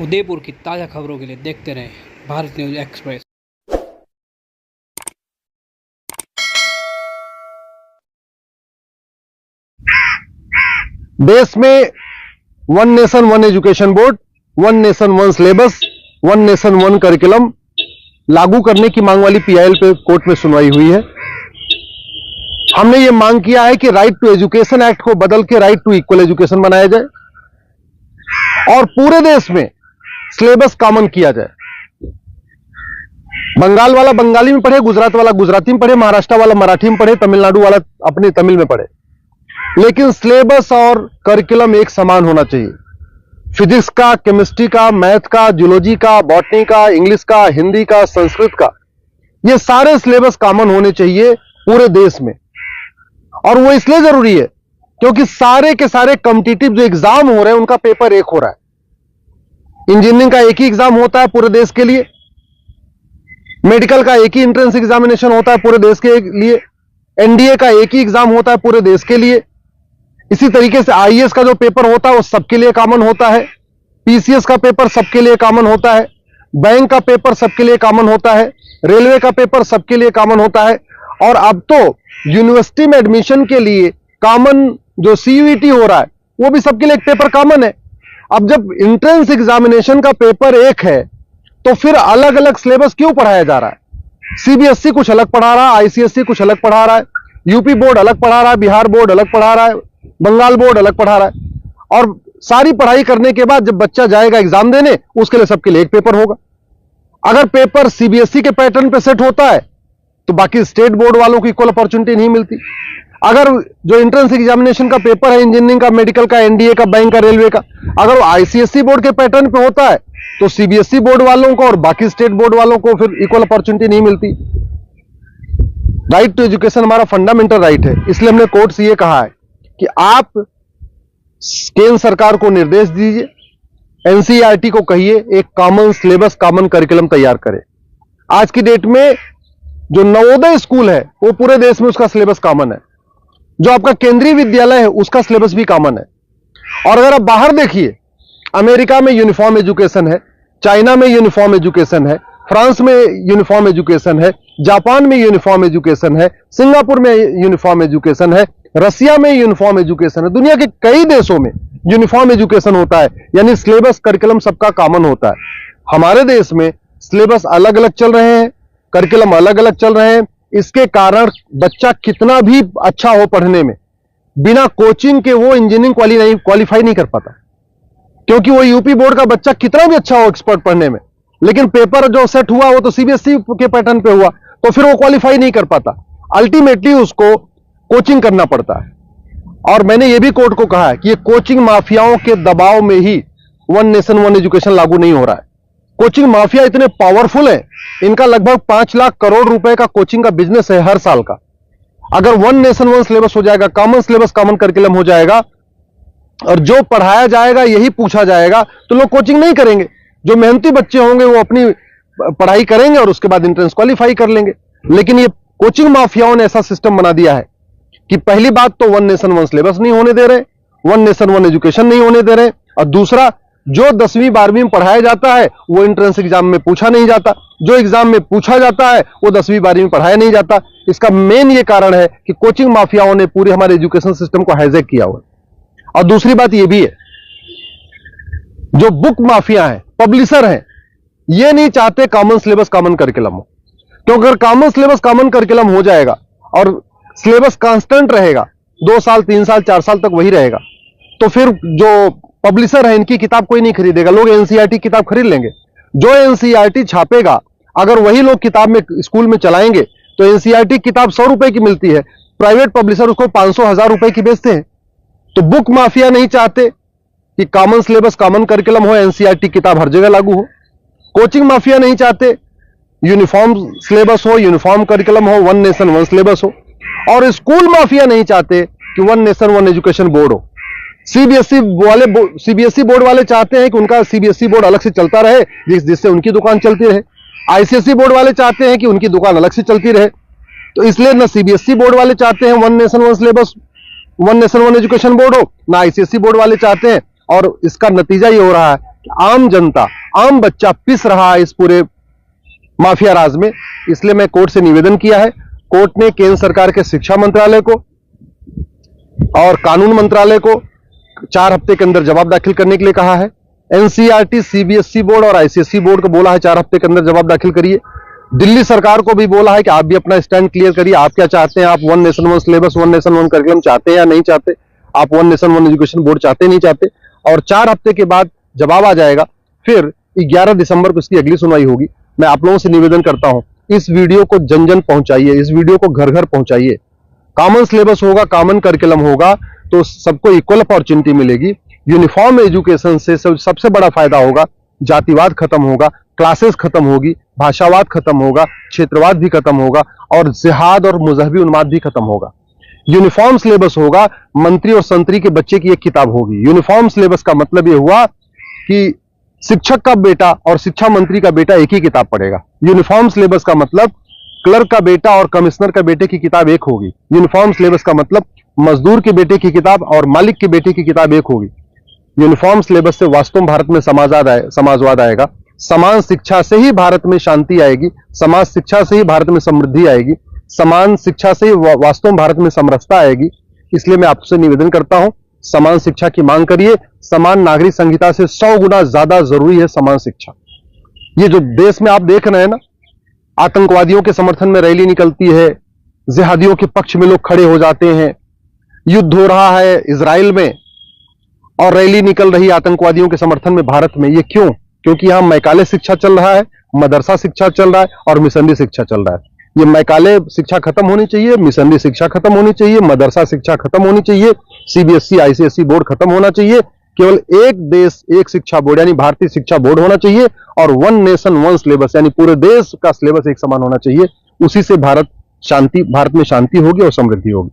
उदयपुर की ताज़ा खबरों के लिए देखते रहें भारत न्यूज़ एक्सप्रेस। देश में one nation one education board, one nation one syllabus, one nation one curriculum लागू करने की मांग वाली पीआईएल पे कोर्ट में सुनवाई हुई है। हमने ये मांग किया है कि राइट टू एजुकेशन एक्ट को बदल के राइट टू इक्वल एजुकेशन बनाया जाए और पूरे देश में सिलेबस कॉमन किया जाए। बंगाल वाला बंगाली में पढ़े, गुजरात वाला गुजराती में पढ़े, महाराष्ट्र वाला मराठी में पढ़े, तमिलनाडु वाला अपनी तमिल में पढ़े, लेकिन सिलेबस और करिकुलम एक समान होना चाहिए। फिजिक्स का, केमिस्ट्री का, मैथ का, जूलॉजी का, बॉटनी का, इंग्लिश का, हिंदी का, संस्कृत का, ये सारे सिलेबस कॉमन होने चाहिए पूरे देश में। और वो इसलिए जरूरी है क्योंकि सारे के सारे कॉम्पिटिटिव जो एग्जाम हो रहे हैं उनका पेपर एक हो रहा है। इंजीनियरिंग का एक ही एग्जाम होता है पूरे देश के लिए, मेडिकल का एक ही एंट्रेंस एग्जामिनेशन होता है पूरे देश के लिए, एनडीए का एक ही एग्जाम होता है पूरे देश के लिए। इसी तरीके से आईएएस का जो पेपर होता है वो सबके लिए कॉमन होता है, पीसीएस का पेपर सबके लिए कॉमन होता है, बैंक का पेपर सबके लिए कॉमन होता है, रेलवे का पेपर सबके लिए कॉमन होता है। और अब तो यूनिवर्सिटी में एडमिशन के लिए कॉमन जो सीयूईटी हो रहा है वो भी सबके लिए एक पेपर कॉमन है। अब जब एंट्रेंस एग्जामिनेशन का पेपर एक है तो फिर अलग अलग सिलेबस क्यों पढ़ाया जा रहा है? सीबीएसई कुछ अलग पढ़ा रहा है, आईसीएसई कुछ अलग पढ़ा रहा है, यूपी बोर्ड अलग पढ़ा रहा है, बिहार बोर्ड अलग पढ़ा रहा है, बंगाल बोर्ड अलग पढ़ा रहा है। और सारी पढ़ाई करने के बाद जब बच्चा जाएगा एग्जाम देने, उसके लिए सबके लिए एक पेपर होगा। अगर पेपर सीबीएसई के पैटर्न पे सेट होता है तो बाकी स्टेट बोर्ड वालों को इक्वल अपॉर्चुनिटी नहीं मिलती। अगर जो एंट्रेंस एग्जामिनेशन का पेपर है इंजीनियरिंग का, मेडिकल का, एनडीए का, बैंक का, रेलवे का, अगर वो आईसीएसई बोर्ड के पैटर्न पे होता है तो सीबीएसई बोर्ड वालों को और बाकी स्टेट बोर्ड वालों को फिर इक्वल अपॉर्चुनिटी नहीं मिलती। राइट टू एजुकेशन हमारा फंडामेंटल राइट है, इसलिए हमने कोर्ट से यह कहा है कि आप केंद्र सरकार को निर्देश दीजिए, एनसीईआरटी को कहिए एक कॉमन सिलेबस, कॉमन करिकुलम तैयार करे। आज की डेट में जो नवोदय स्कूल है वो पूरे देश में उसका सिलेबस कॉमन है, जो आपका केंद्रीय विद्यालय है उसका सिलेबस भी कॉमन है। और अगर आप बाहर देखिए, अमेरिका में यूनिफॉर्म एजुकेशन है, चाइना में यूनिफॉर्म एजुकेशन है, फ्रांस में यूनिफॉर्म एजुकेशन है, जापान में यूनिफॉर्म एजुकेशन है, सिंगापुर में यूनिफॉर्म एजुकेशन है, रसिया में यूनिफॉर्म एजुकेशन है, दुनिया के कई देशों में यूनिफॉर्म एजुकेशन होता है, यानी सिलेबस करिकुलम सबका कॉमन होता है। हमारे देश में सिलेबस अलग अलग चल रहे हैं, करिकुलम अलग अलग चल रहे हैं। इसके कारण बच्चा कितना भी अच्छा हो पढ़ने में, बिना कोचिंग के वो इंजीनियरिंग क्वालिफाई नहीं कर पाता, क्योंकि वो यूपी बोर्ड का बच्चा कितना भी अच्छा हो एक्सपर्ट पढ़ने में, लेकिन पेपर जो सेट हुआ वो तो सीबीएसई के पैटर्न पे हुआ, तो फिर वो क्वालिफाई नहीं कर पाता। अल्टीमेटली उसको कोचिंग करना पड़ता है। और मैंने ये भी कोर्ट को कहा है कि ये कोचिंग माफियाओं के दबाव में ही वन नेशन वन एजुकेशन लागू नहीं हो रहा है। कोचिंग माफिया इतने पावरफुल है, इनका लगभग 5 लाख करोड़ रुपए का कोचिंग का बिजनेस है हर साल का। अगर वन नेशन वन सिलेबस हो जाएगा, कॉमन सिलेबस, कॉमन करिकुलम हो जाएगा और जो पढ़ाया जाएगा यही पूछा जाएगा, तो लोग कोचिंग नहीं करेंगे। जो मेहनती बच्चे होंगे वो अपनी पढ़ाई करेंगे और उसके बाद एंट्रेंस क्वालिफाई कर लेंगे। लेकिन ये कोचिंग माफियाओं ने ऐसा सिस्टम बना दिया है कि पहली बात तो वन नेशन वन सिलेबस नहीं होने दे रहे, वन नेशन वन एजुकेशन नहीं होने दे रहे, और दूसरा जो 10वीं 12वीं में पढ़ाया जाता है वो एंट्रेंस एग्जाम में पूछा नहीं जाता, जो एग्जाम में पूछा जाता है वो 10वीं 12वीं में पढ़ाया नहीं जाता। इसका मेन ये कारण है कि कोचिंग माफियाओं ने पूरे हमारे एजुकेशन सिस्टम को हाईजैक किया हुआ। और दूसरी बात ये भी है, जो बुक माफिया है, पब्लिशर हैं, ये नहीं चाहते कॉमन सिलेबस कॉमन करिकुलम हो, क्योंकि अगर कॉमन सिलेबस कॉमन करिकुलम हो जाएगा और सिलेबस कांस्टेंट रहेगा, 2 साल 3 साल 4 साल तक वही रहेगा, तो फिर जो पब्लिशर है इनकी किताब कोई नहीं खरीदेगा, लोग एनसीईआरटी किताब खरीद लेंगे। जो एनसीईआरटी छापेगा अगर वही लोग किताब में स्कूल में चलाएंगे तो एनसीईआरटी किताब 100 रुपए की मिलती है, प्राइवेट पब्लिशर उसको 500-1000 रुपए की बेचते हैं। तो बुक माफिया नहीं चाहते कि कॉमन सिलेबस कॉमन करिकुलम हो, एनसीईआरटी किताब हर जगह लागू हो। कोचिंग माफिया नहीं चाहते यूनिफॉर्म सिलेबस हो, यूनिफॉर्म करिकुलम हो, वन नेशन वन सिलेबस हो। और स्कूल माफिया नहीं चाहते कि one nation one education board हो। सीबीएसई बोर्ड वाले चाहते हैं कि उनका सीबीएसई बोर्ड अलग से चलता रहे, जिससे उनकी दुकान चलती रहे। आईसीएसई बोर्ड वाले चाहते हैं कि उनकी दुकान अलग से चलती रहे। तो इसलिए ना सीबीएसई बोर्ड वाले चाहते हैं one nation one syllabus, one nation one education board हो, ना आईसीएसई बोर्ड वाले चाहते हैं। और इसका नतीजा ये हो रहा है आम जनता, आम बच्चा पिस रहा है इस पूरे माफिया राज में। इसलिए मैं कोर्ट से निवेदन किया है। कोर्ट ने केंद्र सरकार के शिक्षा मंत्रालय को और कानून मंत्रालय को 4 हफ्ते के अंदर जवाब दाखिल करने के लिए कहा है। एनसीईआरटी, सीबीएसई बोर्ड और आईसीएसई बोर्ड को बोला है 4 हफ्ते के अंदर जवाब दाखिल करिए। दिल्ली सरकार को भी बोला है कि आप भी अपना स्टैंड क्लियर करिए। आप क्या चाहते हैं? आप one nation one syllabus, one nation one curriculum चाहते हैं या नहीं चाहते? आप one nation one education board चाहते नहीं चाहते? और 4 हफ्ते के बाद जवाब आ जाएगा। फिर 11 दिसंबर को इसकी अगली सुनवाई होगी। मैं आप लोगों से निवेदन करता हूं, इस वीडियो को जन जन पहुंचाइए, इस वीडियो को घर घर पहुंचाइए। कॉमन सिलेबस होगा, कॉमन करिकुलम होगा तो सबको इक्वल अपॉर्चुनिटी मिलेगी। यूनिफॉर्म एजुकेशन से सबसे बड़ा फायदा होगा, जातिवाद खत्म होगा, क्लासेस खत्म होगी, भाषावाद खत्म होगा, क्षेत्रवाद भी खत्म होगा और जिहाद और मजहबी उन्माद भी खत्म होगा। यूनिफॉर्म सिलेबस होगा, मंत्री और संतरी के बच्चे की एक किताब होगी। यूनिफॉर्म सिलेबस का मतलब यह हुआ कि शिक्षक का बेटा और शिक्षा मंत्री का बेटा एक ही किताब पढ़ेगा। यूनिफॉर्म सिलेबस का मतलब क्लर्क का बेटा और कमिश्नर का बेटे की किताब एक होगी। यूनिफॉर्म सिलेबस का मतलब मजदूर के बेटे की किताब और मालिक के बेटे की किताब एक होगी। यूनिफॉर्म सिलेबस से वास्तव में भारत में समाजवाद आएगा। समान शिक्षा से ही भारत में शांति आएगी, समाज शिक्षा से ही भारत में समृद्धि आएगी, समान शिक्षा से ही वास्तव में भारत में समरसता आएगी। इसलिए मैं आपसे निवेदन करता हूं, समान शिक्षा की मांग करिए। समान नागरिक संहिता से 100 गुना ज्यादा जरूरी है समान शिक्षा। ये जो देश में आप देख रहे हैं ना, आतंकवादियों के समर्थन में रैली निकलती है, जिहादियों के पक्ष में लोग खड़े हो जाते हैं, युद्ध हो रहा है इजराइल में और रैली निकल रही है आतंकवादियों के समर्थन में भारत में। ये क्यों? क्योंकि यहां मैकाले शिक्षा चल रहा है, मदरसा शिक्षा चल रहा है और मिशनरी शिक्षा चल रहा है। ये मैकाले शिक्षा खत्म होनी चाहिए, मिशनरी शिक्षा खत्म होनी चाहिए, मदरसा शिक्षा खत्म होनी चाहिए, सीबीएसई आईसीएसई बोर्ड खत्म होना चाहिए। केवल एक देश एक शिक्षा बोर्ड यानी भारतीय शिक्षा बोर्ड होना चाहिए और वन नेशन वन सिलेबस यानी पूरे देश का सिलेबस एक समान होना चाहिए। उसी से भारत में शांति होगी और समृद्धि होगी।